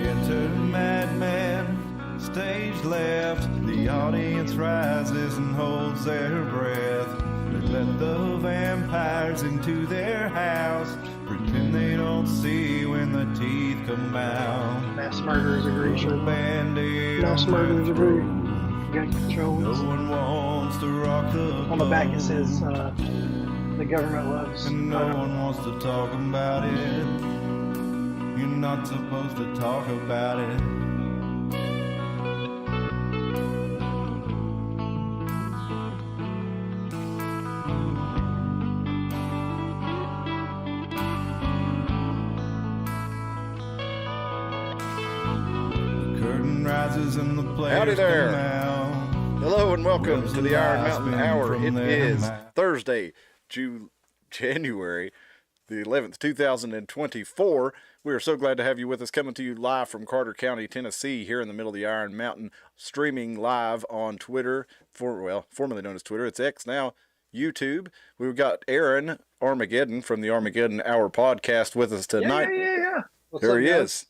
Enter madman, stage left. The audience rises and holds their breath. They let the vampires into their house, pretend they don't see when the teeth come out. Mass murderers agree, sure. Band-Aid Mass on murderers their agree. throat. Gun controls. No one wants to rock the On the back it boat. says the government loves. And no one wants to talk about it. You're not supposed to talk about it. The curtain rises and the players Howdy there. come out. Hello and welcome Rubs to the the Iron lights Mountain beam Hour. from It their is mouth. Thursday, January the 11th, 2024. We are so glad to have you with us, coming to you live from Carter County, Tennessee, here in the middle of the Iron Mountain, streaming live on Twitter, formerly known as Twitter. It's X now, YouTube. We've got Aaron Armageddon from the Armageddon Hour podcast with us tonight. Yeah. What's There up, he guys? is.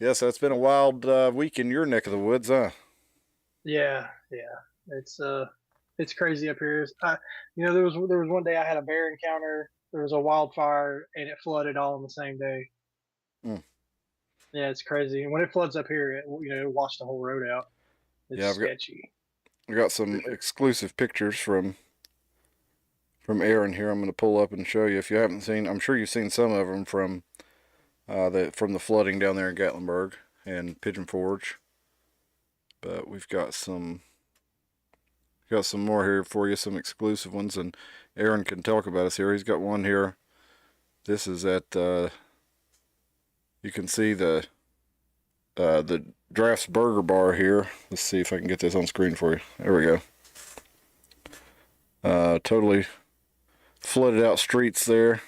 Yes, it's been a wild week in your neck of the woods, huh? Yeah. It's crazy up here. There was one day I had a bear encounter. There was a wildfire and it flooded all on the same day. Mm. Yeah, it's crazy. And when it floods up here, it'll wash the whole road out. It's Yeah, sketchy. We got some exclusive pictures from Aaron here. I'm going to pull up and show you. If you haven't seen, I'm sure you've seen some of them from the flooding down there in Gatlinburg and Pigeon Forge. But we've got some more here for you, some exclusive ones, and Aaron can talk about us here. He's got one here. This is at you can see the Drafts Burger Bar here. Let's see if I can get this on screen for you. There we go. Totally flooded out streets there.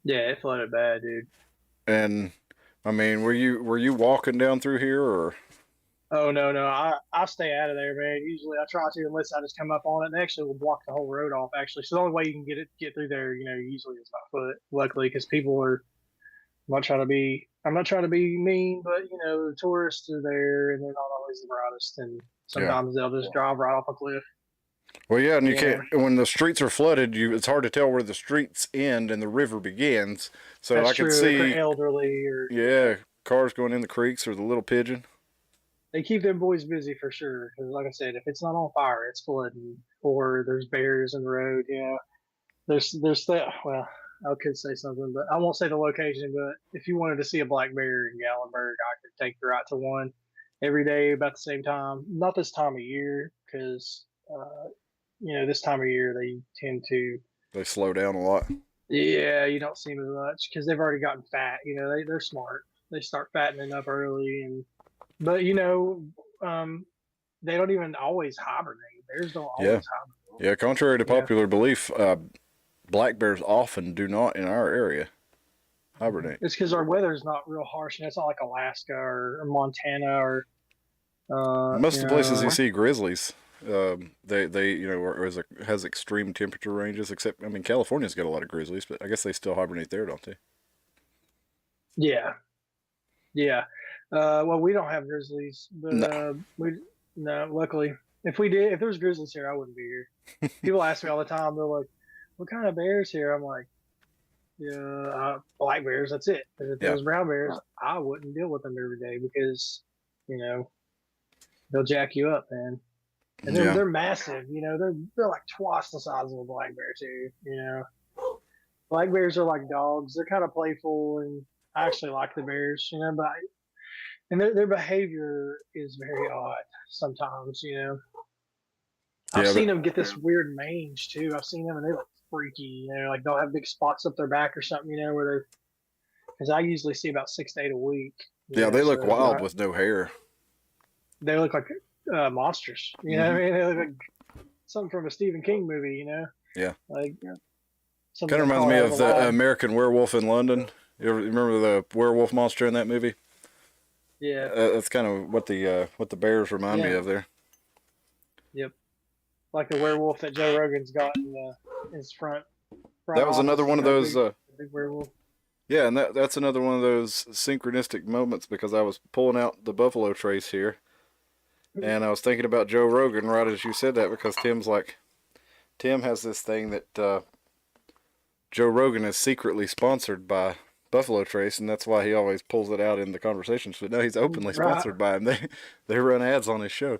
Yeah, it flooded bad, dude. And I mean, were you walking down through here, or? Oh no, I stay out of there, man. Usually I try to, unless I just come up on it. And they actually will block the whole road off. Actually, so the only way you can get through there, usually is by foot. Luckily, because people are. I'm not trying to be mean, but the tourists are there and they're not always the brightest, and sometimes they'll just drive right off a cliff. Well, yeah, and you can't, when the streets are flooded, it's hard to tell where the streets end and the river begins. So That's I can true. see, If they're elderly or cars going in the creeks or the Little Pigeon. they keep them boys busy for sure. Because like I said, if it's not on fire, it's flooding, or there's barriers in the road. There's that. Well, I could say something, but I won't say the location. But if you wanted to see a black bear in Gatlinburg, I could take you right to one every day about the same time. Not this time of year, because this time of year they tend to. They slow down a lot. Yeah, you don't see them as much because they've already gotten fat. They're smart. They start fattening up early, but they don't even always hibernate. Bears don't always hibernate. Yeah, contrary to popular belief, black bears often do not in our area hibernate. It's because our weather's not real harsh. It's not like Alaska or Montana or. Most of the places you see grizzlies, has extreme temperature ranges. Except, I mean, California's got a lot of grizzlies, but I guess they still hibernate there, don't they? Yeah. Well, we don't have grizzlies, but luckily, if there was grizzlies here, I wouldn't be here. People ask me all the time. They're like, "What kind of bears here?" I'm like, "Yeah, black bears. That's it. If there was brown bears, I wouldn't deal with them every day because, they'll jack you up, man. And they're massive. They're like twice the size of a black bear too. Black bears are like dogs. They're kind of playful, and I actually like the bears. And their behavior is very odd sometimes. I've seen them get this weird mange too. I've seen them and they look freaky. Like they'll have big spots up their back or something. Because I usually see about 6 to 8 a week. Yeah, they look wild with no hair. They look like monsters. What I mean? They look like something from a Stephen King movie. Yeah. Like. Kind of reminds me of the American Werewolf in London. You remember the werewolf monster in that movie? Yeah. That's kind of what the bears remind me of there. Yep. Like the werewolf that Joe Rogan's got in his front that was office, another one of those. Big werewolf. Yeah, and that's another one of those synchronistic moments because I was pulling out the buffalo trace here, and I was thinking about Joe Rogan right as you said that because Tim has this thing that Joe Rogan is secretly sponsored by Buffalo Trace, and that's why he always pulls it out in the conversations. But no, he's openly Right. sponsored by him. They run ads on his show.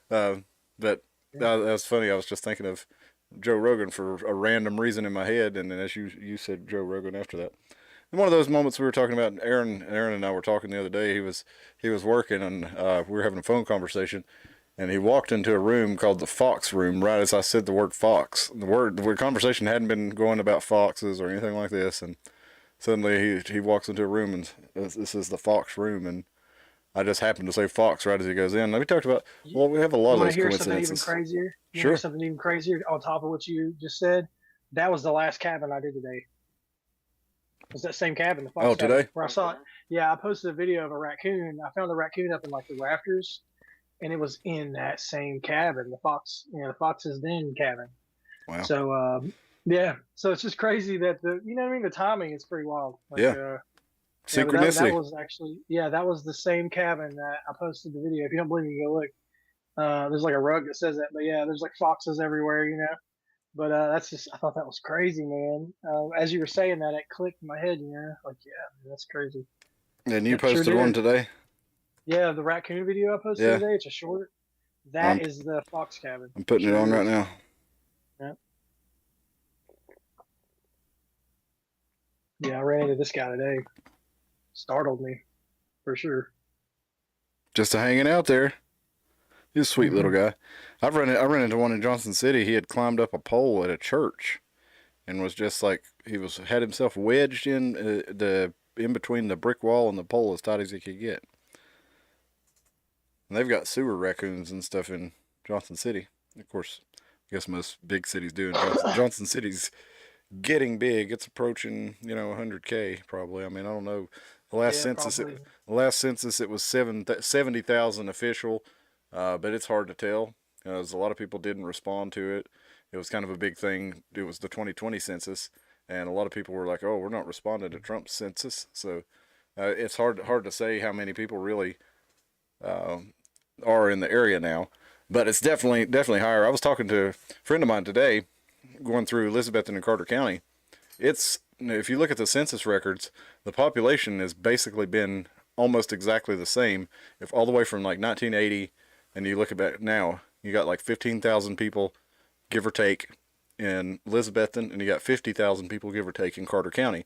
But that was funny. I was just thinking of Joe Rogan for a random reason in my head, and then as you said Joe Rogan after that. And one of those moments we were talking about, Aaron and I were talking the other day. He was working, and we were having a phone conversation, and he walked into a room called the Fox Room right as I said the word Fox. The conversation hadn't been going about foxes or anything like this, and suddenly he walks into a room and this is the Fox Room, and I just happened to say Fox right as he goes in. We talked about, well, we have a lot of those Hear something even coincidences. crazier? You Sure. hear something even crazier on top of what you just said? That was the last cabin I did today. It was that same cabin, the Fox Oh, cabin, today? where I saw it. Yeah, I posted a video of a raccoon. I found the raccoon up in like the rafters, and it was in that same cabin, the Fox, the Fox's Den cabin. Wow. So yeah, so it's just crazy that what I mean, the timing is pretty wild. Like, Yeah. Yeah, but Synchronicity. that was actually, that was the same cabin that I posted the video. If you don't believe me, go look. There's like a rug that says that, but yeah, there's like foxes everywhere, But that's just, I thought that was crazy, man. As you were saying that, it clicked in my head, like, yeah, man, that's crazy. And you That sure posted did. one today? Yeah, the raccoon video I posted Yeah. today, it's a short. That is the fox cabin. I'm putting it on right now. Yeah. Yeah, I ran into this guy today. Startled me, for sure. Just hanging out there. He's a sweet little guy. I ran into one in Johnson City. He had climbed up a pole at a church, and was just like had himself wedged in between the brick wall and the pole as tight as he could get. And they've got sewer raccoons and stuff in Johnson City. Of course, I guess most big cities do. And Johnson City's getting big. It's approaching 100K probably. I mean, I don't know. The last census it was 70,000 official. But it's hard to tell because a lot of people didn't respond to it. It was kind of a big thing. It was the 2020 census, and a lot of people were like, "Oh, we're not responding to Trump's census." So it's hard to say how many people really are in the area now. But it's definitely higher. I was talking to a friend of mine today, going through Elizabethton and Carter County. If you look at the census records, the population has basically been almost exactly the same. If all the way from like 1980. And you look at it now, you got like 15,000 people, give or take, in Elizabethton, and you got 50,000 people, give or take, in Carter County,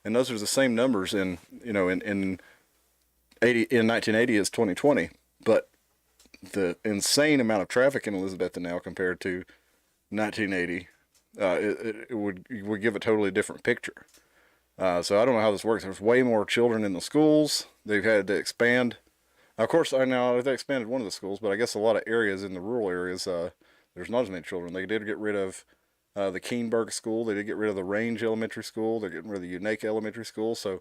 and those are the same numbers in 1980 as 2020. But the insane amount of traffic in Elizabethton now compared to 1980, it would give a totally different picture. So I don't know how this works. There's way more children in the schools. They've had to expand. Of course, I know they expanded one of the schools, but I guess a lot of areas in the rural areas, there's not as many children. They did get rid of the Keenberg School. They did get rid of the Range Elementary School. They're getting rid of the Unake Elementary School. So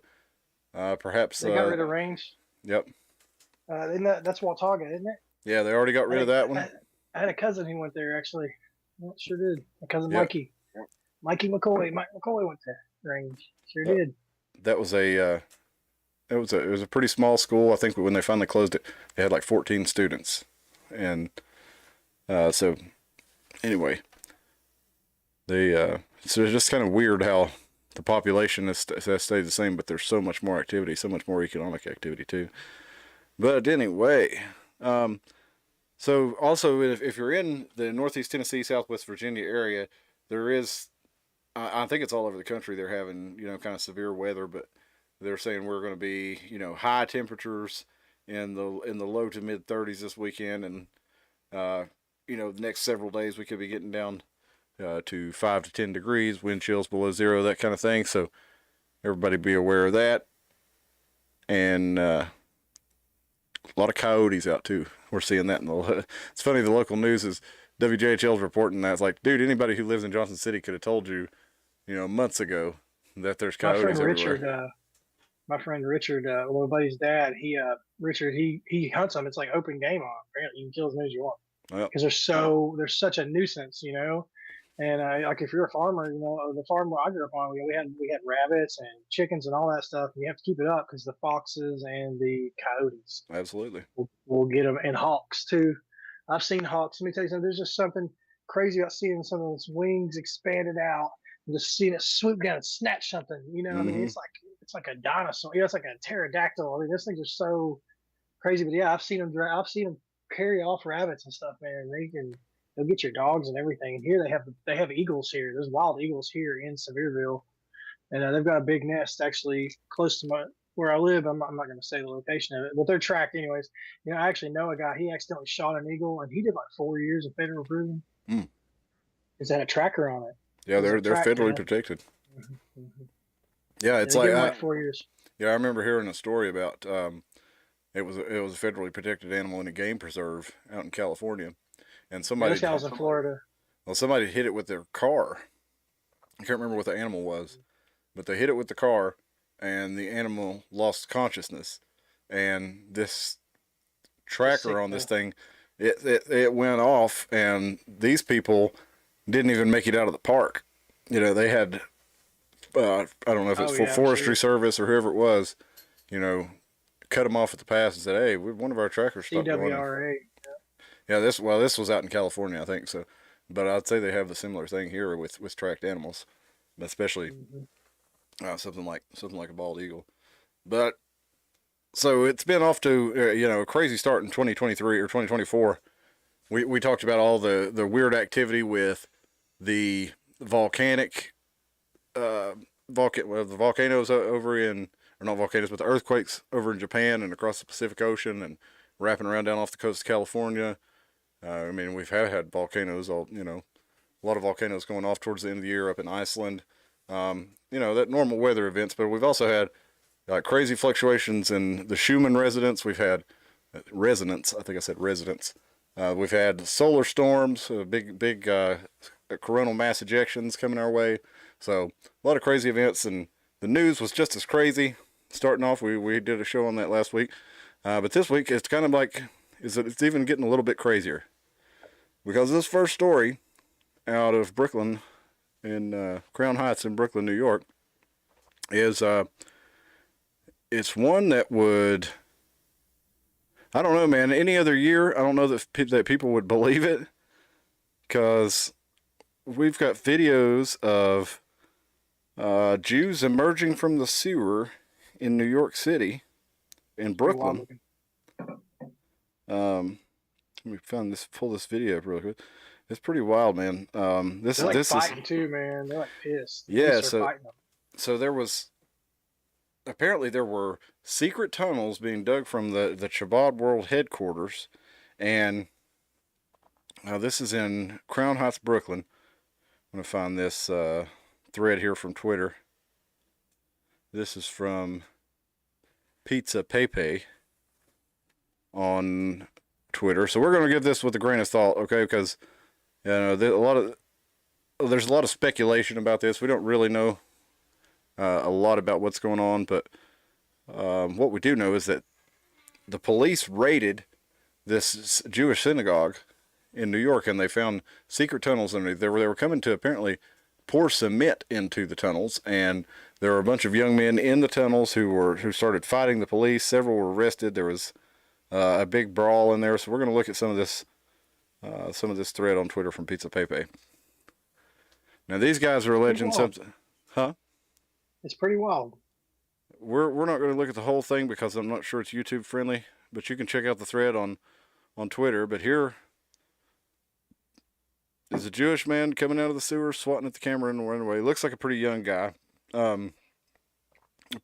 perhaps they got rid of Range. Yep. That's Watauga, isn't it? Yeah, they already got rid of that one. I had a cousin who went there actually. Yeah, sure did. My cousin Mikey. Mikey McCoy. Mike McCoy went to Range. Sure did. That was it was a pretty small school. I think when they finally closed it, they had like 14 students, and so anyway, so it's just kind of weird how the population has stayed the same, but there's so much more activity, so much more economic activity too. But anyway, so also if you're in the Northeast Tennessee, Southwest Virginia area, there is, I think it's all over the country. They're having kind of severe weather, but they're saying we're going to be, high temperatures in the low to mid 30s this weekend, and the next several days we could be getting down to 5 to 10 degrees, wind chills below zero, that kind of thing. So everybody be aware of that. And a lot of coyotes out too. We're seeing that it's funny. The local news is WJHL's reporting that. It's like, dude, anybody who lives in Johnson City could have told you, months ago that there's coyotes everywhere. My friend Richard, my buddy's dad, Richard, he hunts them. It's like open game on. Apparently, you can kill as many as you want because they're such a nuisance, And like if you're a farmer, the farm where I grew up on, we had rabbits and chickens and all that stuff. And you have to keep it up because the foxes and the coyotes Absolutely. will get them, and hawks too. I've seen hawks. Let me tell you something. There's just something crazy about seeing some of those wings expanded out and just seeing it swoop down and snatch something. I mean, it's like a dinosaur. It's like a pterodactyl. I mean, those things are so crazy. But yeah, I've seen them. I've seen them carry off rabbits and stuff, man. They'll get your dogs and everything. And here they have eagles here. There's wild eagles here in Sevierville, and they've got a big nest actually close to where I live. I'm not going to say the location of it, but they're tracked anyways. I actually know a guy. He accidentally shot an eagle, and he did like 4 years of federal prison. Because had a tracker on it. Yeah, they're federally protected. Yeah, it's like 4 years. Yeah, I remember hearing a story about it was a federally protected animal in a game preserve out in California, and somebody. This guy was in Florida. Well, somebody hit it with their car. I can't remember what the animal was, but they hit it with the car, and the animal lost consciousness. And this tracker on this thing, it went off, and these people didn't even make it out of the park. They had, I don't know if it's for Forestry Service or whoever it was, cut them off at the pass and said, "Hey, one of our trackers stopped going." CWRA. Yeah, this was out in California, I think so. But I'd say they have the similar thing here with tracked animals, especially something like a bald eagle. But so it's been off to a crazy start in 2023 or 2024. We talked about all the weird activity with the volcanic the volcanoes over in, or not volcanoes, but the earthquakes over in Japan and across the Pacific Ocean and wrapping around down off the coast of California. I mean, we've had volcanoes, a lot of volcanoes going off towards the end of the year up in Iceland. That normal weather events, but we've also had crazy fluctuations in the Schumann resonance. We've had resonance. I think I said residents. We've had solar storms, big coronal mass ejections coming our way. So a lot of crazy events, and the news was just as crazy. Starting off, we did a show on that last week, but this week it's kind of like it's even getting a little bit crazier, because this first story out of Brooklyn, in Crown Heights in Brooklyn, New York, is it's one that would, I don't know, man. Any other year, I don't know that people would believe it, because we've got videos of Jews emerging from the sewer in New York City, in Brooklyn. Let me pull this video up real quick. It's pretty wild, man. They're fighting too, man. They're like pissed. Yeah, so apparently there were secret tunnels being dug from the Chabad World headquarters, and this is in Crown Heights, Brooklyn. I'm going to find this thread here from Twitter. This is from Pizza Pepe on Twitter. So we're going to give this with a grain of salt, okay? Because there's a lot of speculation about this. We don't really know a lot about what's going on, but what we do know is that the police raided this Jewish synagogue in New York, and they found secret tunnels underneath. They were coming to apparently pour cement into the tunnels, and there were a bunch of young men in the tunnels who started fighting the police. Several were arrested. There was a big brawl in there. So we're going to look at some of this thread on Twitter from Pizza Pepe. Now these guys are alleging something, huh? It's pretty wild. We're not going to look at the whole thing because I'm not sure it's YouTube friendly, but you can check out the thread on Twitter. But here is a Jewish man coming out of the sewer, swatting at the camera and running away. He looks like a pretty young guy. A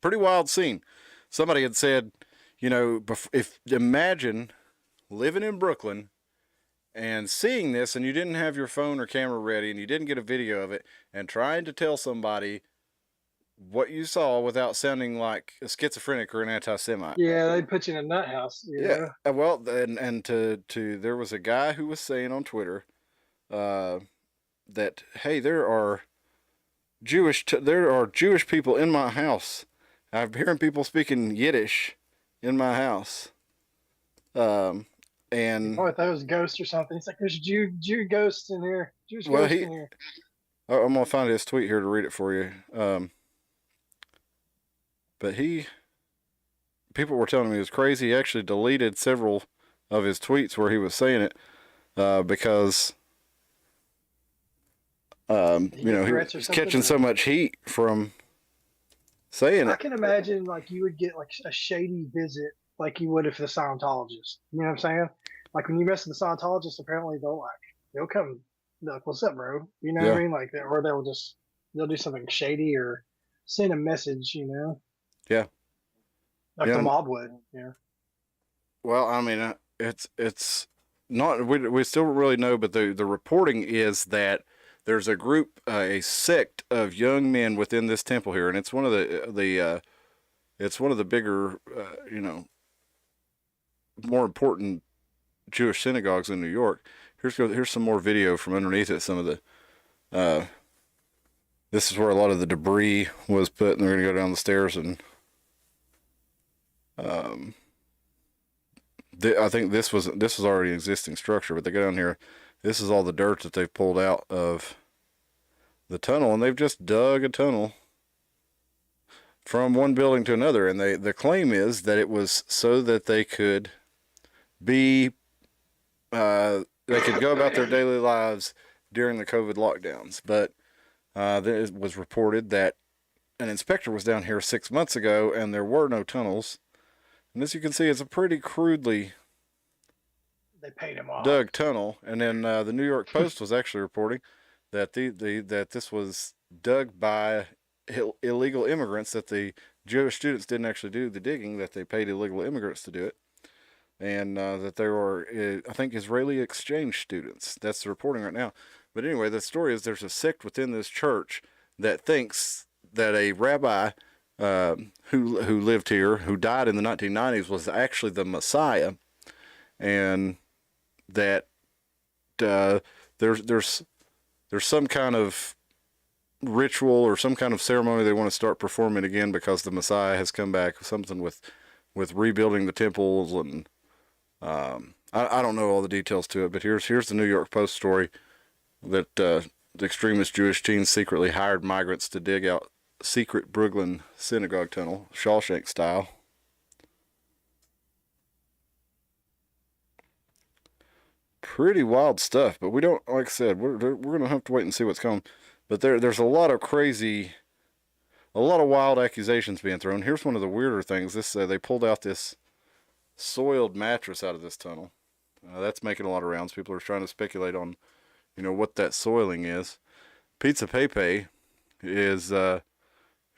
pretty wild scene. Somebody had said, imagine living in Brooklyn and seeing this, and you didn't have your phone or camera ready, and you didn't get a video of it, and trying to tell somebody what you saw without sounding like a schizophrenic or an anti-Semite. Yeah, they'd put you in a nut house. Yeah. Well, and there was a guy who was saying on Twitter that, hey, there are Jewish people in my house. I'm hearing people speaking Yiddish in my house. And I thought it was ghosts or something. It's like there's Jew ghosts in here. Jewish ghosts in here. I'm gonna find his tweet here to read it for you. But people were telling me he was crazy. He actually deleted several of his tweets where he was saying it because you know, he's catching so much heat from saying I it. can imagine like you would get like a shady visit like you would if the Scientologist. You know what I'm saying? Like when you mess with the Scientologist, apparently they'll come like, "What's up, bro?" You know what Yeah, I mean? Like or they'll do something shady or send a message. You know, yeah, like the yeah. mob would. Yeah. Well, I mean, it's not. We still don't really know, but the reporting is that there's a group, a sect of young men within this temple here, and it's one of the it's one of the bigger, you know, more important Jewish synagogues in New York. Here's some more video from underneath it. Some of the this is where a lot of the debris was put, and they're gonna go down the stairs and um. I think this was already an existing structure, but they go down here. This is all the dirt that they've pulled out of the tunnel, and they've just dug a tunnel from one building to another. And the claim is that it was so that they could be they could go about their daily lives during the COVID lockdowns. But it was reported that an inspector was down here 6 months ago, and there were no tunnels. And as you can see, it's a pretty crudely They paid him off. dug tunnel. And then the New York Post was actually reporting that that this was dug by illegal immigrants, that the Jewish students didn't actually do the digging, that they paid illegal immigrants to do it, and that they were, I think, Israeli exchange students. That's the reporting right now. But anyway, the story is there's a sect within this church that thinks that a rabbi who lived here, who died in the 1990s, was actually the Messiah, and that there's some kind of ritual or some kind of ceremony they want to start performing again because the Messiah has come back. Something with rebuilding the temples, and I don't know all the details to it. But here's the New York Post story that the extremist Jewish teens secretly hired migrants to dig out secret Brooklyn synagogue tunnel, Shawshank style. Pretty wild stuff, but we don't, like I said, we're gonna have to wait and see what's coming. But there's a lot of wild accusations being thrown. Here's one of the weirder things. They pulled out this soiled mattress out of this tunnel. That's making a lot of rounds. People are trying to speculate on, you know, what that soiling is. Pizza Pepe is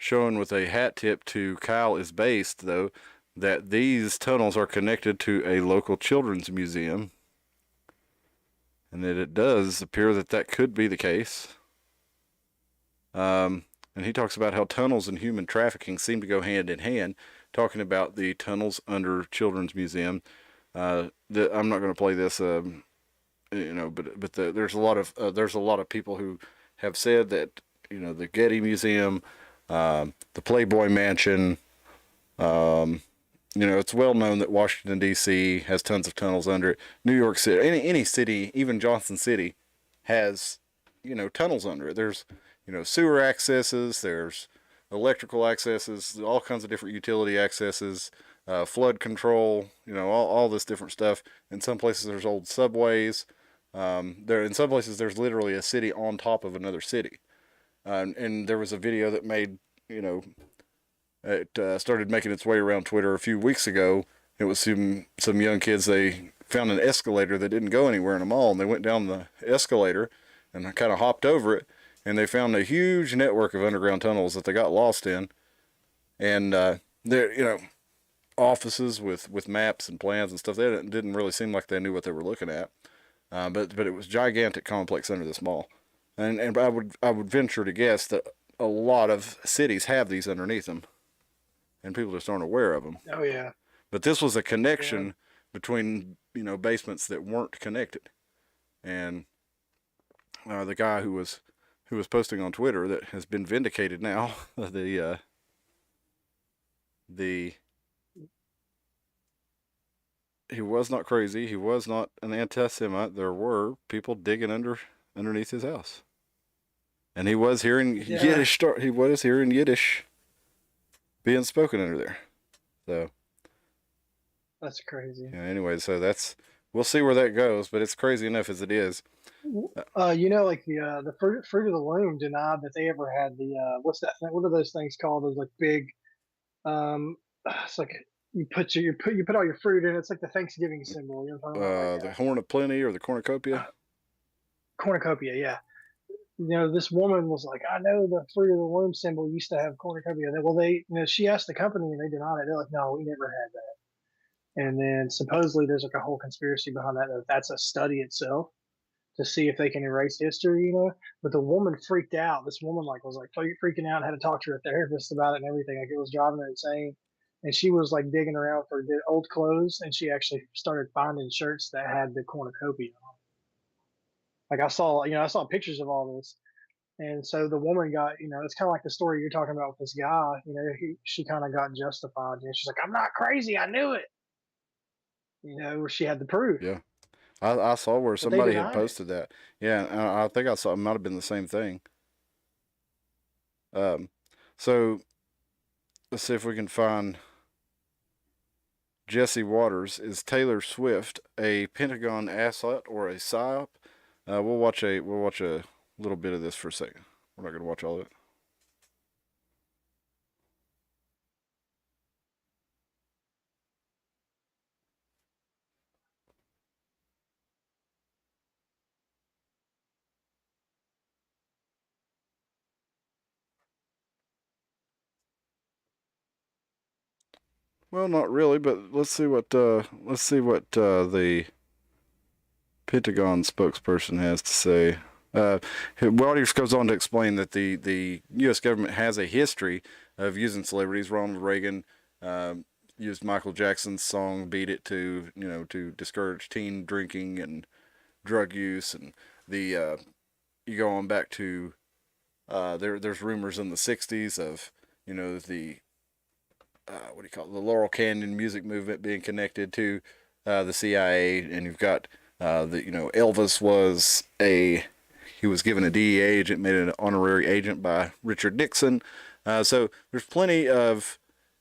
showing with a hat tip to Kyle is based, though, that these tunnels are connected to a local children's museum, and that it does appear that could be the case. And he talks about how tunnels and human trafficking seem to go hand in hand, talking about the tunnels under Children's Museum. I'm not going to play this, you know, but there's a lot of people who have said that, you know, the Getty Museum, the Playboy Mansion, you know, it's well known that Washington D.C. has tons of tunnels under it. New York City, any city, even Johnson City, has, you know, tunnels under it. There's, you know, sewer accesses, there's electrical accesses, all kinds of different utility accesses, flood control, you know, all this different stuff. In some places there's old subways. In some places there's literally a city on top of another city. And there was a video that made, you know, it started making its way around Twitter a few weeks ago. It was some young kids. They found an escalator that didn't go anywhere in a mall, and they went down the escalator and kind of hopped over it, and they found a huge network of underground tunnels that they got lost in. And there, you know, offices with maps and plans and stuff. They didn't really seem like they knew what they were looking at. But it was gigantic complex under this mall, and I would venture to guess that a lot of cities have these underneath them, and people just aren't aware of them. Oh yeah. But this was a connection between, you know, basements that weren't connected, and the guy who was posting on Twitter, that has been vindicated now. He was not crazy. He was not an anti-Semite. There were people digging underneath his house. And he was hearing Yiddish. He was hearing Yiddish being spoken under there. So That's crazy. yeah, anyway, so we'll see where that goes, but it's crazy enough as it is. You know, like the fruit of the loom denied that they ever had the what's that thing? What are those things called? Those like big, it's like you put all your fruit in. It's like the Thanksgiving symbol. You know what I'm talking about? Like, The Horn of Plenty or the cornucopia. cornucopia, yeah. You know, this woman was like, I know the fruit of the loom symbol used to have cornucopia. Well, she asked the company and they denied it. They're like, no, we never had that. And then supposedly there's like a whole conspiracy behind that. That's a study itself to see if they can erase history, you know. But the woman freaked out. This woman was like freaking out and had to talk to her therapist about it and everything. Like it was driving her insane. And she was like digging around for old clothes, and she actually started finding shirts that had the cornucopia on. Like I saw pictures of all this, and so the woman got, it's kind of like the story you're talking about with this guy. She kind of got justified. She's like, I'm not crazy. I knew it. Where she had the proof. Yeah. I saw where somebody had posted that. Yeah, I think I saw it might have been the same thing. So let's see if we can find Jesse Waters. Is Taylor Swift a Pentagon asset or a psyop? We'll watch a little bit of this for a second. We're not going to watch all of it. Well, not really, but let's see what the Pentagon spokesperson has to say. Waters goes on to explain that the U.S. government has a history of using celebrities. Ronald Reagan used Michael Jackson's song "Beat It" to discourage teen drinking and drug use, and you go on back to there's rumors in the '60s of the what do you call it, the Laurel Canyon music movement being connected to the CIA, and you've got Elvis he was given a DEA agent, made an honorary agent by Richard Nixon. So there's plenty of,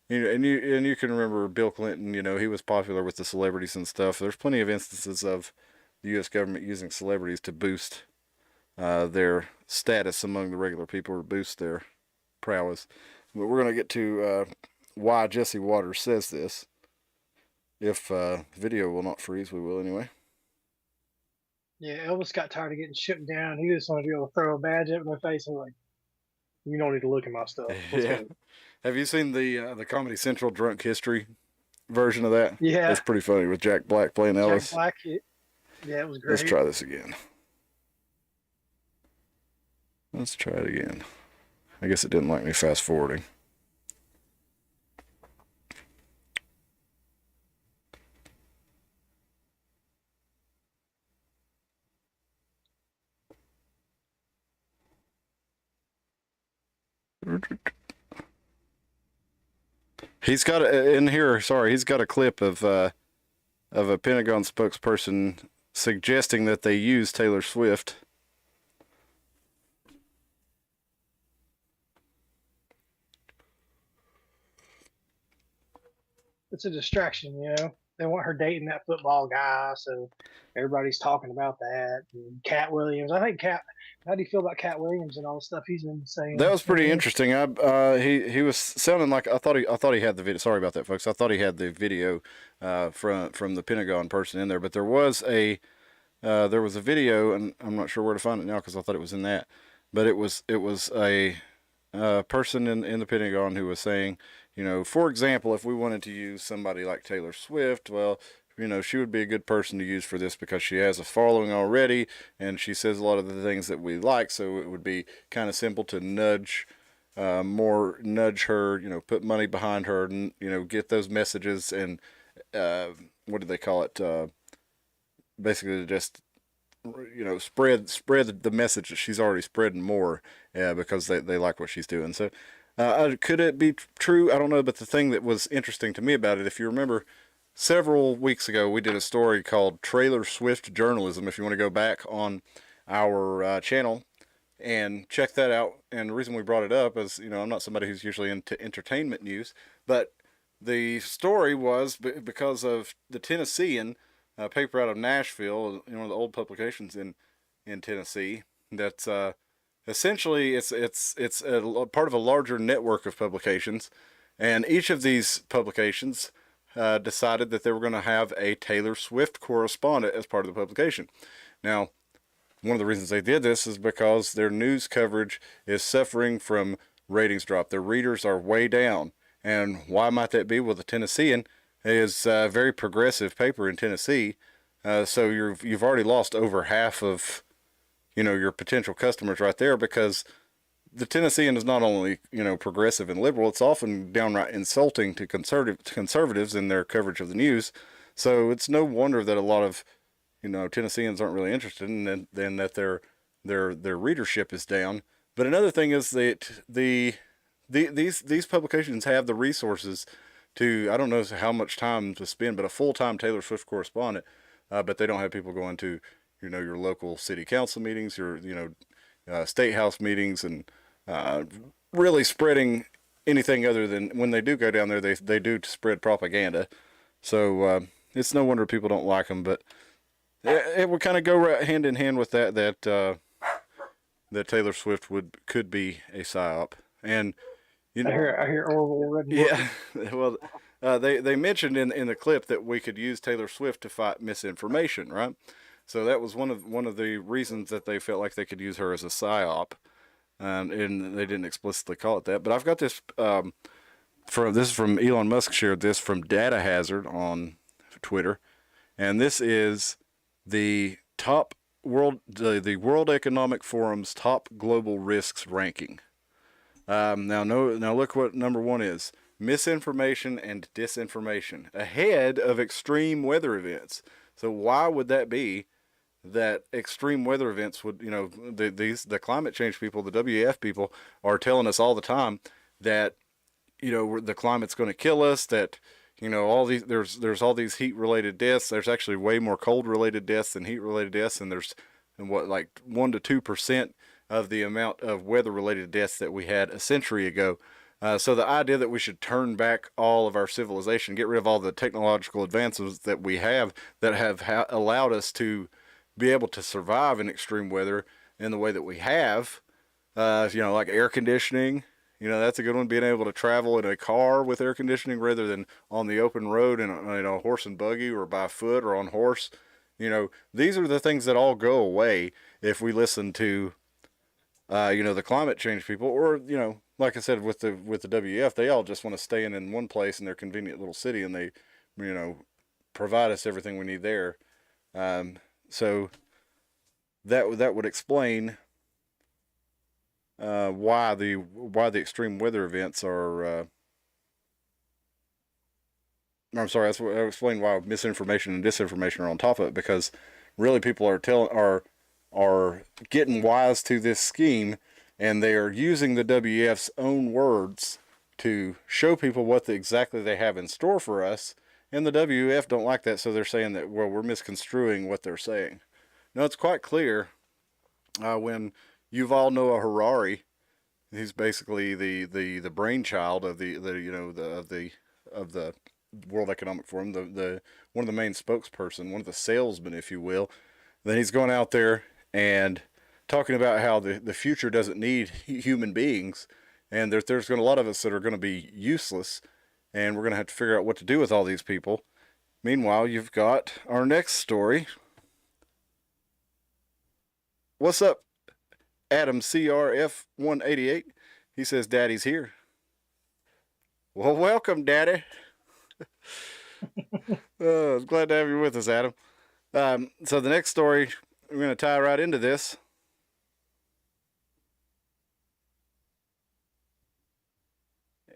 and you can remember Bill Clinton. He was popular with the celebrities and stuff. There's plenty of instances of the U.S. government using celebrities to boost their status among the regular people, or boost their prowess. But we're gonna get to why Jesse Waters says this. If video will not freeze, we will anyway. Yeah, Elvis got tired of getting shipped down. He just wanted to be able to throw a badge up in their face and like, you don't need to look at my stuff. Yeah. Have you seen the Comedy Central Drunk History version of that? Yeah. That's pretty funny with Jack Black playing Elvis. Jack Black, yeah, it was great. Let's try this again. Let's try it again. I guess it didn't like me fast forwarding. He's got in here. Sorry, he's got a clip of a Pentagon spokesperson suggesting that they use Taylor Swift. It's a distraction, They want her dating that football guy, so everybody's talking about that. And Cat Williams, I think how do you feel about Cat Williams and all the stuff he's been saying? That was pretty interesting. He was sounding like I thought he had the video. Sorry about that, folks. I thought he had the video from the Pentagon person in there, but there was a video, and I'm not sure where to find it now because I thought it was in that. But it was a person in the Pentagon who was saying, for example, if we wanted to use somebody like Taylor Swift, well, she would be a good person to use for this because she has a following already, and she says a lot of the things that we like, so it would be kind of simple to nudge her, put money behind her, and, get those messages, and, what do they call it? Basically just, spread the message that she's already spreading more, because they like what she's doing. So, could it be true? I don't know, but the thing that was interesting to me about it, if you remember, several weeks ago, we did a story called Taylor Swift Journalism. If you want to go back on our channel, and check that out. And the reason we brought it up is, you know, I'm not somebody who's usually into entertainment news, but the story was because of the Tennessean, paper out of Nashville, one of the old publications in Tennessee. That's essentially it's a part of a larger network of publications, and each of these publications decided that they were going to have a Taylor Swift correspondent as part of the publication. Now, one of the reasons they did this is because their news coverage is suffering from ratings drop. Their readers are way down. And why might that be? Well, the Tennessean is a very progressive paper in Tennessee. So you've already lost over half of, you know, your potential customers right there, because the Tennessean is not only, you know, progressive and liberal, it's often downright insulting to conservatives in their coverage of the news. So it's no wonder that a lot of, you know, Tennesseans aren't really interested, and then that their readership is down. But another thing is that these publications have the resources to, I don't know how much time to spend, but a full-time Taylor Swift correspondent, but they don't have people going to, you know, your local city council meetings, your, you know, state house meetings, and really spreading anything other than, when they do go down there, they do to spread propaganda. So it's no wonder people don't like them, but it would kind of go right hand in hand with that Taylor Swift could be a psyop. And you know, I hear Orwell. yeah, well, they mentioned in the clip that we could use Taylor Swift to fight misinformation, right? So that was one of the reasons that they felt like they could use her as a psyop, and they didn't explicitly call it that. But I've got this this is from Elon Musk, shared this from Data Hazard on Twitter, and this is the the World Economic Forum's top global risks ranking. Now look what number 1 is: misinformation and disinformation, ahead of extreme weather events. So why would that be? That extreme weather events would, you know, the climate change people, the WEF people, are telling us all the time that, you know, the climate's going to kill us, that, you know, all these, there's all these heat related deaths. There's actually way more cold related deaths than heat related deaths, and there's like 1 to 2% of the amount of weather related deaths that we had a century ago. So the idea that we should turn back all of our civilization, get rid of all the technological advances that we have that have allowed us to be able to survive in extreme weather in the way that we have, you know, like air conditioning. You know, that's a good one. Being able to travel in a car with air conditioning rather than on the open road in a horse and buggy, or by foot or on horse. You know, these are the things that all go away if we listen to, you know, the climate change people, or, you know, like I said, with the WEF, they all just want to stay in one place in their convenient little city, and they, you know, provide us everything we need there. So that would explain why the extreme weather events are. I'm sorry. That's what I explained, why misinformation and disinformation are on top of it, because really people are getting wise to this scheme, and they are using the WEF's own words to show people what exactly they have in store for us. And the WEF don't like that, so they're saying that, well, we're misconstruing what they're saying. Now, it's quite clear when Yuval Noah Harari, he's basically the brainchild of the World Economic Forum, the one of the main spokesperson, one of the salesmen, if you will. Then he's going out there and talking about how the future doesn't need human beings, and there's going to be a lot of us that are going to be useless, and we're going to have to figure out what to do with all these people. Meanwhile, you've got our next story. What's up, Adam CRF188? He says, Daddy's here. Well, welcome, Daddy. I'm glad to have you with us, Adam. So the next story, we're going to tie right into this.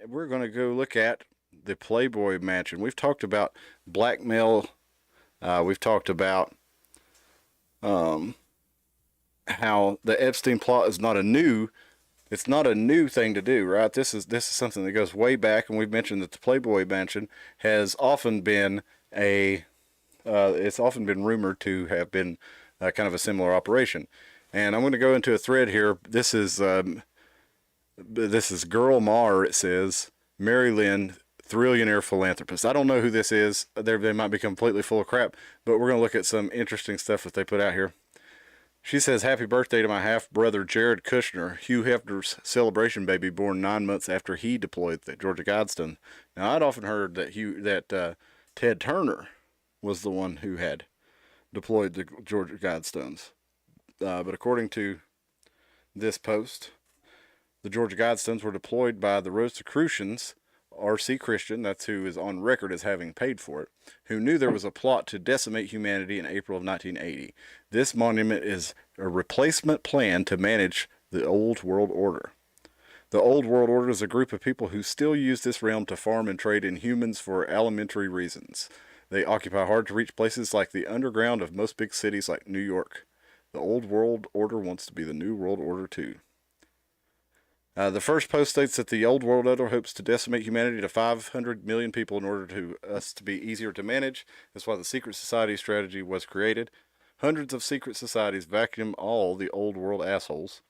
We're going to go look at the Playboy Mansion. We've talked about blackmail. We've talked about how the Epstein plot is not a new thing to do, right? This is something that goes way back, and we've mentioned that the Playboy Mansion has often been it's often been rumored to have been kind of a similar operation. And I'm going to go into a thread here. This is Girl Mar. It says Mary Lynn, Thrillionaire Philanthropist. I don't know who this is. They might be completely full of crap, but we're going to look at some interesting stuff that they put out here. She says, "Happy birthday to my half-brother Jared Kushner, Hugh Hefner's celebration baby, born 9 months after he deployed the Georgia Guidestones." Now, I'd often heard that Ted Turner was the one who had deployed the Georgia Guidestones. But according to this post, the Georgia Guidestones were deployed by the Rosicrucians, R.C. Christian, that's who is on record as having paid for it, who knew there was a plot to decimate humanity in April of 1980. This monument is a replacement plan to manage the Old World Order. The Old World Order is a group of people who still use this realm to farm and trade in humans for alimentary reasons. They occupy hard-to-reach places like the underground of most big cities like New York. The Old World Order wants to be the New World Order too. The first post states that the Old World Order hopes to decimate humanity to 500 million people in order to us to be easier to manage. That's why the secret society strategy was created. Hundreds of secret societies vacuum all the old world assholes.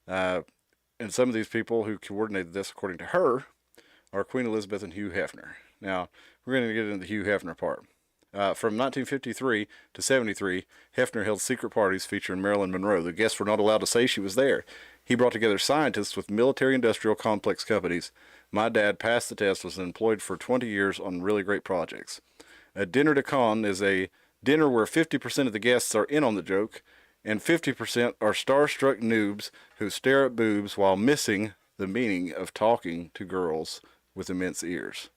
And some of these people who coordinated this, according to her, are Queen Elizabeth and Hugh Hefner. Now, we're going to get into the Hugh Hefner part. From 1953 to 73, Hefner held secret parties featuring Marilyn Monroe. The guests were not allowed to say she was there. He brought together scientists with military-industrial complex companies. My dad passed the test, was employed for 20 years on really great projects. A dinner de con is a dinner where 50% of the guests are in on the joke, and 50% are starstruck noobs who stare at boobs while missing the meaning of talking to girls with immense ears.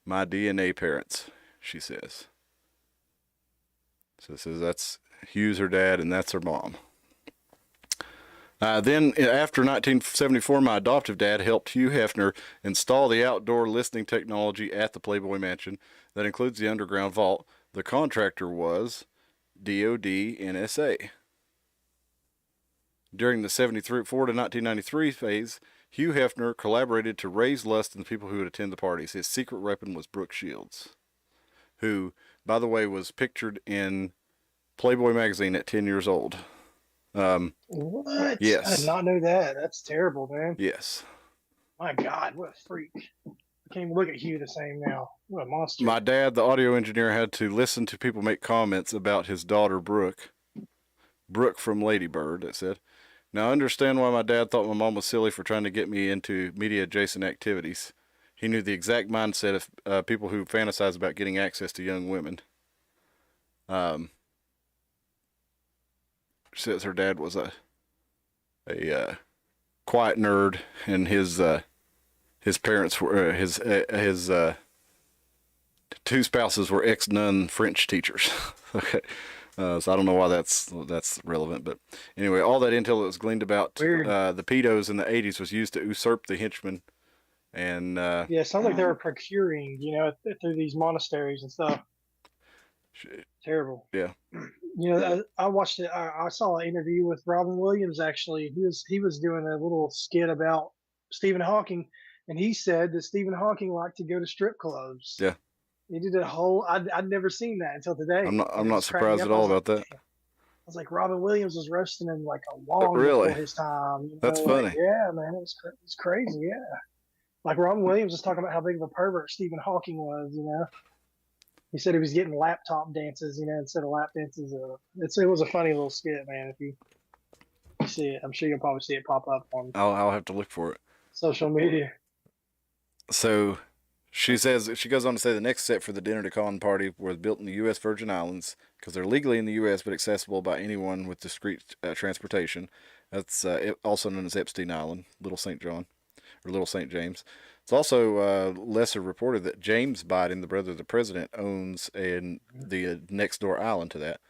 My DNA parents, she says. So it says that's Hugh's her dad and that's her mom. Then, after 1974, my adoptive dad helped Hugh Hefner install the outdoor listening technology at the Playboy Mansion. That includes the underground vault. The contractor was DOD NSA. During the 74 to 1993 phase, Hugh Hefner collaborated to raise lust in the people who would attend the parties. His secret weapon was Brooke Shields, who, by the way, was pictured in Playboy magazine at 10 years old. What? Yes. I did not know that. That's terrible, man. Yes. My God, what a freak. I can't even look at Hugh the same now. What a monster. My dad, the audio engineer, had to listen to people make comments about his daughter, Brooke. Brooke from Lady Bird, it said. Now, I understand why my dad thought my mom was silly for trying to get me into media-adjacent activities. He knew the exact mindset of people who fantasize about getting access to young women. Says her dad was a quiet nerd, and his parents were his two spouses were ex-nun French teachers. Okay, so I don't know why that's relevant, but anyway, all that intel that was gleaned about the pedos in the 80s was used to usurp the henchmen, and yeah, it sounds like they were procuring, through these monasteries and stuff. Terrible. Yeah. I watched it. I saw an interview with Robin Williams. Actually, he was doing a little skit about Stephen Hawking, and he said that Stephen Hawking liked to go to strip clubs. Yeah. He did a whole. I'd never seen that until today. I'm not surprised at all about that. I was like, Robin Williams was roasting him like a long really before his time. That's funny. Like, yeah, man, it's crazy. Yeah, like Robin Williams was talking about how big of a pervert Stephen Hawking was. He said he was getting laptop dances, instead of lap dances. It was a funny little skit, man. If you see it, I'm sure you'll probably see it pop up on. I'll have to look for it. Social media. So, she goes on to say the next step for the dinner to con party was built in the U.S. Virgin Islands because they're legally in the U.S. but accessible by anyone with discreet transportation. That's also known as Epstein Island, Little St. John, or Little St. James. It's also lesser reported that James Biden, the brother of the president, owns the next door island to that,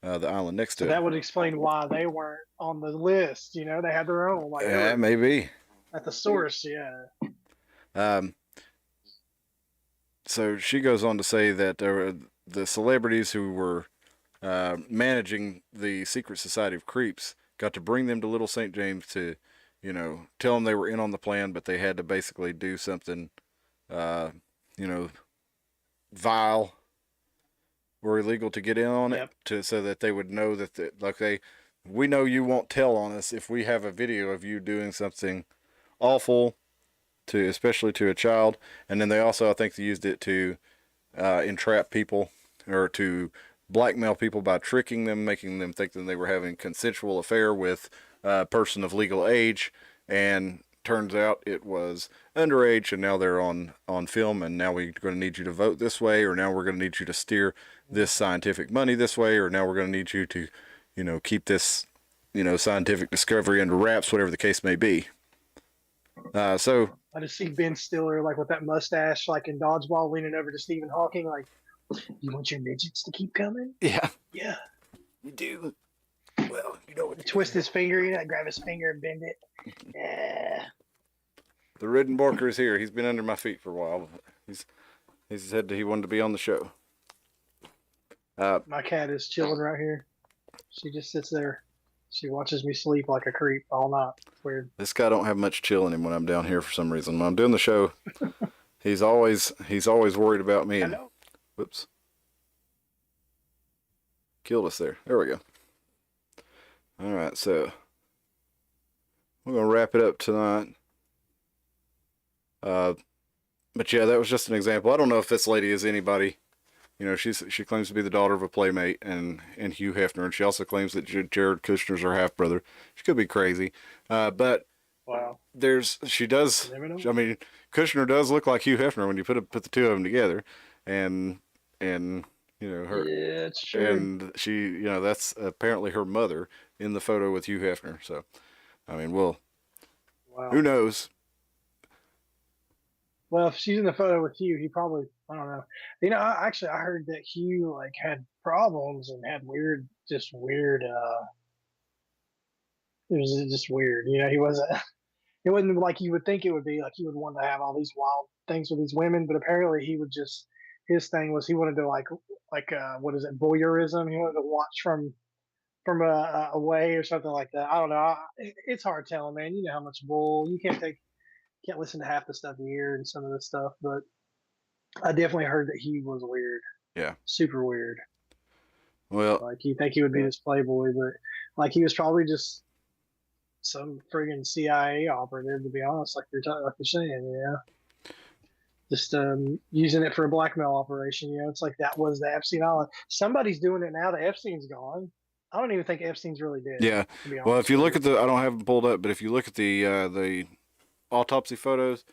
the island next to it. That would explain why they weren't on the list. They had their own. Yeah, maybe. At the source, yeah. So she goes on to say that the celebrities who were managing the secret society of creeps got to bring them to Little St. James to tell them they were in on the plan, but they had to basically do something, vile or illegal to get in on it, so that they would know that, we know you won't tell on us if we have a video of you doing something awful to, especially to a child. And then they also, I think, they used it to entrap people or to blackmail people by tricking them, making them think that they were having a consensual affair with a person of legal age, and turns out it was underage, and now they're on film, and now we're going to need you to vote this way, or now we're going to need you to steer this scientific money this way, or now we're going to need you to, keep this, scientific discovery under wraps, whatever the case may be. So I just see Ben Stiller like with that mustache, like in Dodgeball, leaning over to Stephen Hawking, like, "You want your midgets to keep coming?" Yeah, Yeah, you do. Well, you know what? Twist his finger, grab his finger and bend it. Yeah. The Riddenborker is here. He's been under my feet for a while. He's said that he wanted to be on the show. My cat is chilling right here. She just sits there. She watches me sleep like a creep all night. It's weird. This guy don't have much chill in him when I'm down here for some reason. When I'm doing the show, he's always worried about me. And, whoops. Killed us there. There we go. All right, so we're going to wrap it up tonight. But yeah, that was just an example. I don't know if this lady is anybody. She claims to be the daughter of a playmate and Hugh Hefner, and she also claims that Jared Kushner's her half brother. She could be crazy, but wow, she does. I mean, Kushner does look like Hugh Hefner when you put the two of them together, and her. Yeah, it's true. And she, that's apparently her mother in the photo with Hugh Hefner. So, I mean, wow. Who knows? Well, if she's in the photo with Hugh, he probably, I don't know. I heard that Hugh had problems and had weird. It was just weird. He wasn't. It wasn't like you would think it would be. Like he would want to have all these wild things with these women, but apparently he would just. His thing was he wanted to what is it, voyeurism? He wanted to watch from away or something like that. I don't know. It's hard telling, man. You know how much bull you can't listen to half the stuff you hear and some of this stuff, but I definitely heard that he was weird. Yeah. Super weird. Well, you think he would be this playboy, but he was probably just some friggin' CIA operative, to be honest, like you're saying, just using it for a blackmail operation. It's like that was the Epstein Island. Somebody's doing it now. The Epstein's gone. I don't even think Epstein's really dead. Yeah. Well, if you look at I don't have them pulled up, but if you look at the autopsy photos,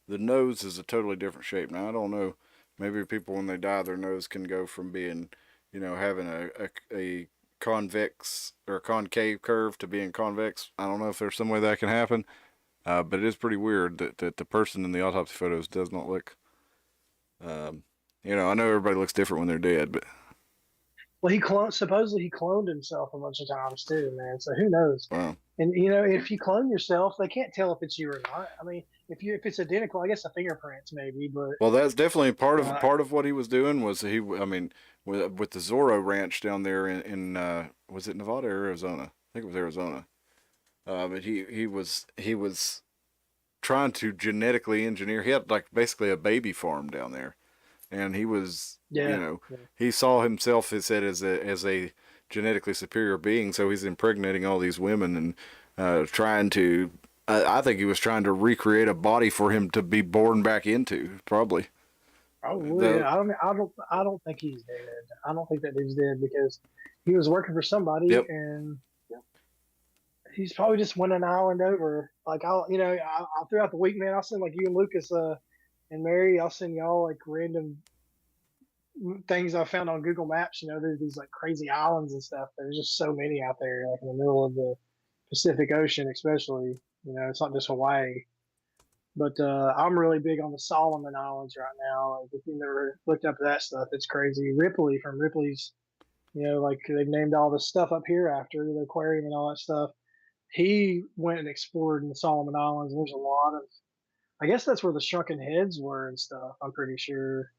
the nose is a totally different shape. Now I don't know, maybe people when they die their nose can go from being having a convex or concave curve to being convex. I don't know if there's some way that can happen, but it is pretty weird that the person in the autopsy photos does not look I know everybody looks different when they're dead, but well, supposedly he cloned himself a bunch of times too, man. So who knows? Wow. And if you clone yourself, they can't tell if it's you or not. I mean, if it's identical, I guess the fingerprints maybe, but well, that's definitely part of what he was doing was with the Zorro Ranch down there in was it Nevada or Arizona? I think it was Arizona. But he was trying to genetically engineer. He had basically a baby farm down there, and he was he saw himself, it said, as a genetically superior being, so he's impregnating all these women and trying to I think he was trying to recreate a body for him to be born back into, probably. Probably. I don't think he's dead. I don't think that dude's dead because he was working for somebody, and he's probably just went an island over. Like I'll throughout the week, man, I'll send you and Lucas and Mary, I'll send y'all random things I found on Google Maps. There's these crazy islands and stuff. There's just so many out there, in the middle of the Pacific Ocean, especially. It's not just Hawaii. But I'm really big on the Solomon Islands right now. If you've never looked up that stuff, it's crazy. Ripley from Ripley's, they've named all this stuff up here after the aquarium and all that stuff. He went and explored in the Solomon Islands. There's a lot of, I guess that's where the shrunken heads were and stuff. I'm pretty sure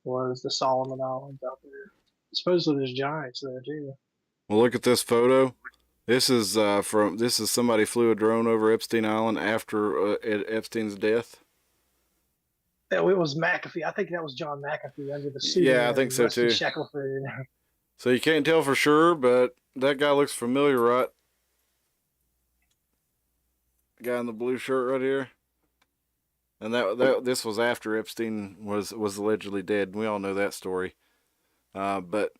was the Solomon Islands out there. Supposedly there's giants there too. Well, look at this photo. This is somebody flew a drone over Epstein Island after Epstein's death. It was McAfee. I think that was John McAfee under the suit. Yeah, I think so too. Shackelford. So you can't tell for sure, but that guy looks familiar, right? Guy in the blue shirt right here. And this was after Epstein was allegedly dead. And we all know that story. But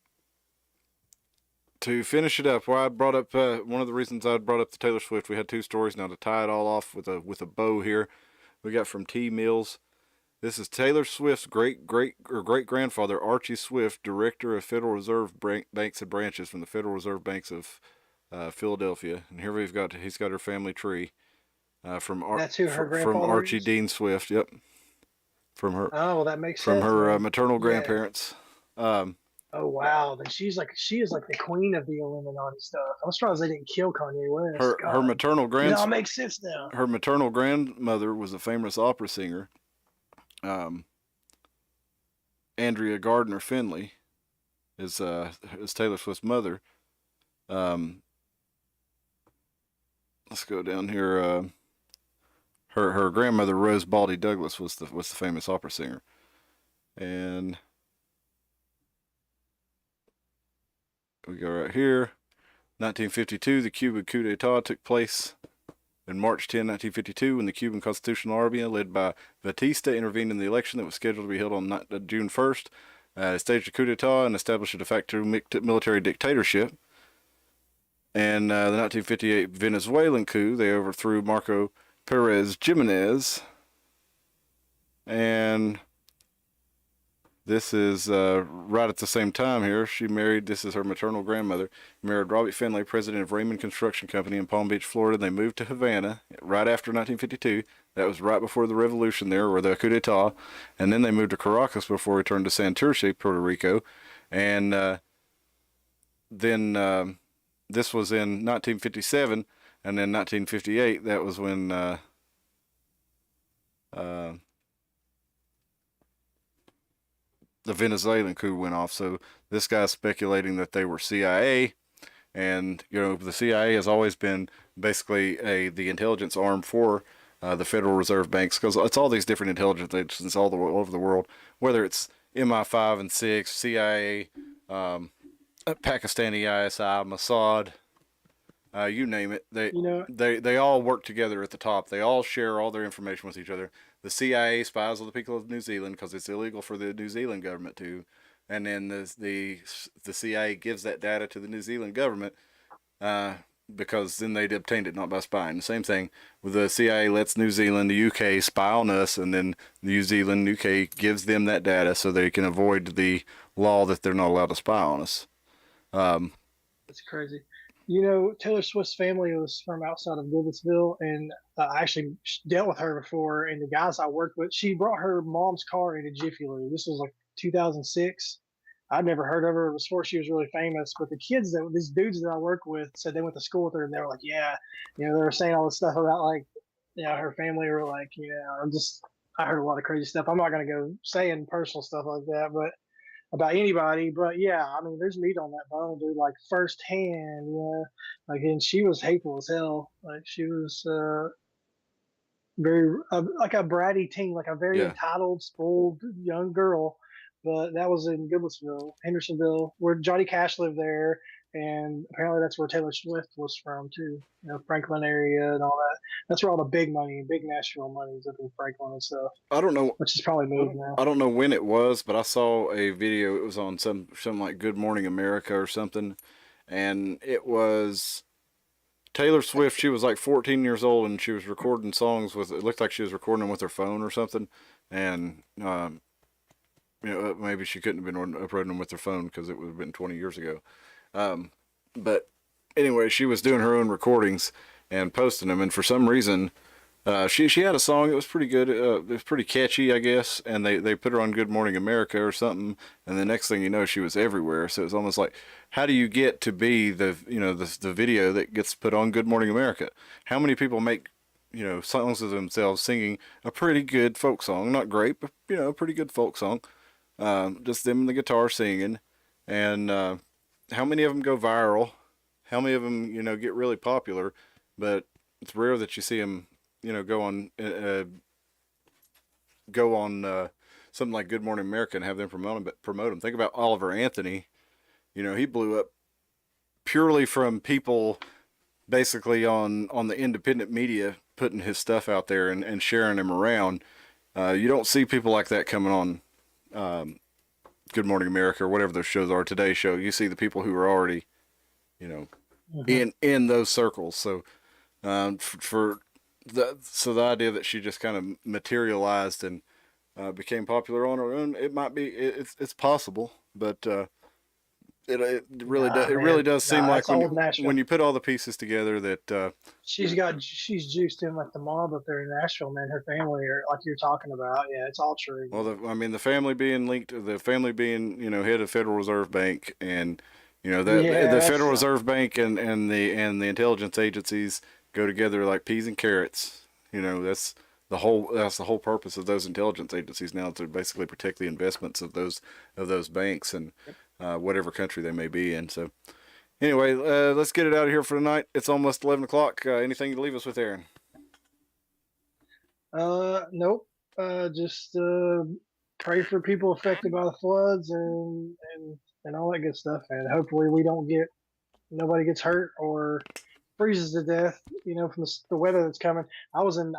to finish it up, why I brought up one of the reasons I brought up the Taylor Swift, we had two stories now to tie it all off with a bow here. We got from T. Mills. This is Taylor Swift's great grandfather, Archie Swift, director of Federal Reserve Banks and branches from the Federal Reserve Banks of Philadelphia. And here he's got her family tree from That's who her grandfather from Archie is? Dean Swift. Yep, from her Oh, well, that makes from sense. her man. maternal Yeah. grandparents. Oh wow, then she is like the queen of the Illuminati stuff. I'm surprised they didn't kill Kanye West. Her God. maternal It all makes sense now. her maternal grandmother was a famous opera singer, Andrea Gardner Finley, is Taylor Swift's mother. Let's go down here. Her grandmother Rose Baldy Douglas was the famous opera singer, and we go right here. 1952, the Cuban coup d'etat took place. In March 10, 1952, when the Cuban Constitutional Army, led by Batista, intervened in the election that was scheduled to be held on June 1st, staged a coup d'etat and established a de facto military dictatorship. And the 1958 Venezuelan coup, they overthrew Marco Perez Jimenez. And this is right at the same time here. This is her maternal grandmother, married Robbie Finley, president of Raymond Construction Company in Palm Beach, Florida. They moved to Havana right after 1952. That was right before the revolution there, or the coup d'etat. And then they moved to Caracas before we turned to Santurce, Puerto Rico. And then this was in 1957. And then 1958, that was when the Venezuelan coup went off. So this guy's speculating that they were CIA, and the CIA has always been basically the intelligence arm for the Federal Reserve Banks, because it's all these different intelligence agencies all over the world, whether it's MI5 and 6, CIA, Pakistani ISI, Mossad, you name it. They all work together at the top. They all share all their information with each other. The CIA spies on the people of New Zealand because it's illegal for the New Zealand government to, and then the CIA gives that data to the New Zealand government because then they'd obtained it not by spying. The same thing with the CIA lets New Zealand, the UK spy on us, and then New Zealand, UK gives them that data so they can avoid the law that they're not allowed to spy on us. That's crazy. Taylor Swift's family was from outside of Goodlettsville, and I actually dealt with her before. And the guys I worked with, she brought her mom's car into Jiffy Lube. This was like 2006. I'd never heard of her before she was really famous. But the kids, these dudes that I work with, said they went to school with her, and they were like, "Yeah, they were saying all this stuff about like, her family were like, I heard a lot of crazy stuff. I'm not gonna go saying personal stuff like that, but." About anybody, but yeah, I mean, there's meat on that bone, dude. Like firsthand, like, and she was hateful as hell. Like she was very like a bratty teen, like a very entitled, spoiled young girl. But that was in Goodlettsville, Hendersonville, where Johnny Cash lived there, and apparently that's where Taylor Swift was from too. Franklin area and all that. That's where all the big money, big Nashville money is up in Franklin and stuff. I don't know, which is probably moved now. I don't know when it was, but I saw a video. It was on some like Good Morning America or something, and it was Taylor Swift. She was like 14 years old, and she was recording songs with. It looked like she was recording them with her phone or something, and maybe she couldn't have been uploading them with her phone because it would have been 20 years ago. But anyway, she was doing her own recordings and posting them, and for some reason, she had a song. It was pretty good. It was pretty catchy, I guess. And they put her on Good Morning America or something. And the next thing you know, she was everywhere. So it was almost like, how do you get to be the video that gets put on Good Morning America? How many people make songs of themselves singing a pretty good folk song? Not great, but a pretty good folk song. Just them and the guitar singing, and how many of them go viral? How many of them get really popular? But it's rare that you see them go on something like Good Morning America and have them promote them. Think about Oliver Anthony. He blew up purely from people basically on the independent media putting his stuff out there and sharing him around. You don't see people like that coming on Good Morning America or whatever those shows are, Today's Show. You see the people who are already, you know, in those circles. So so the idea that she just kind of materialized and became popular on her own, it might be, it's possible, but it really does seem like when you put all the pieces together that she's juiced in like the mob up there in Nashville, man. Her family, or like you're talking about, yeah, it's all true. Well, the family being linked to the family being, you know, head of Federal Reserve Bank, and you know that the Federal Reserve Bank and the intelligence agencies go together like peas and carrots. You know, that's the whole purpose of those intelligence agencies now, to basically protect the investments of those banks and whatever country they may be in. So anyway, let's get it out of here for tonight. It's almost 11 o'clock. Anything to leave us with, Aaron? Nope. Just pray for people affected by the floods and all that good stuff. And hopefully nobody gets hurt or freezes to death, you know, from the weather that's coming. I was in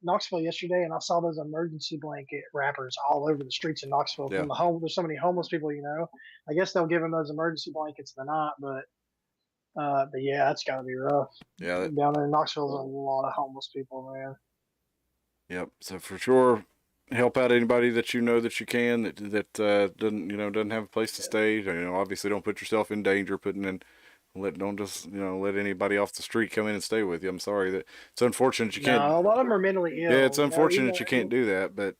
Knoxville yesterday, and I saw those emergency blanket wrappers all over the streets in Knoxville. Yeah. From there's so many homeless people, you know. I guess they'll give them those emergency blankets in the night, but yeah, that's got to be rough. Yeah, down there in Knoxville, there's a lot of homeless people, man. Yep. So for sure, help out anybody that you know that you can that doesn't have a place to stay. You know, obviously don't put yourself in danger don't just let anybody off the street come in and stay with you. I'm sorry that it's unfortunate you can't. No, a lot of them are mentally ill. Yeah, it's unfortunate you can't do that, but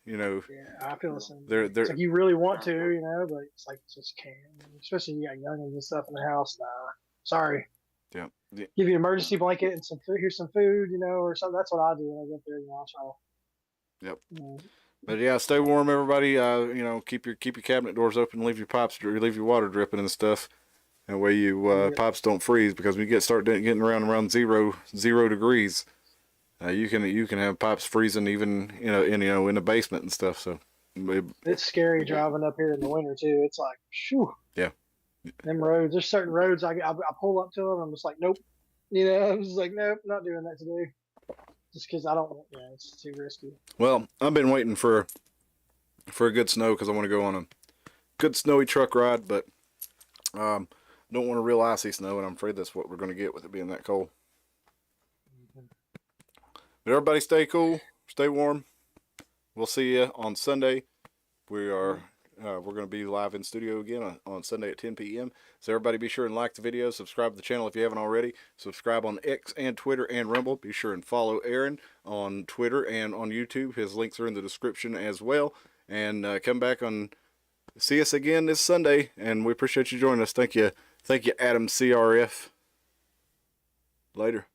you know. Yeah, I feel the same. They're it's like you really want to, you know, but it's like just can't. Especially you got youngins and stuff in the house. Nah, sorry. Yeah. Give you an emergency blanket and some food. Here's some food, you know, or something. That's what I do when I get there, you know. So. Yep. But yeah, stay warm, everybody. You know, keep your cabinet doors open, leave your water dripping and stuff. That way you pipes don't freeze, because when you start getting around 0 degrees, you can have pipes freezing even in the basement and stuff. So it's scary driving up here in the winter too. It's like, shoo. Yeah. Them roads. There's certain roads I pull up to them. I'm just like, nope. You know, I'm just like, nope, not doing that today. Just because I don't. Yeah, it's too risky. Well, I've been waiting for a good snow, because I want to go on a good snowy truck ride, but don't want a real icy snow, and I'm afraid that's what we're going to get with it being that cold. But everybody stay cool, stay warm. We'll see you on Sunday. We're going to be live in studio again on Sunday at 10 p.m. So everybody be sure and like the video, subscribe to the channel if you haven't already. Subscribe on X and Twitter and Rumble. Be sure and follow Aaron on Twitter and on YouTube. His links are in the description as well. And come back see us again this Sunday, and we appreciate you joining us. Thank you, Adam CRF. Later.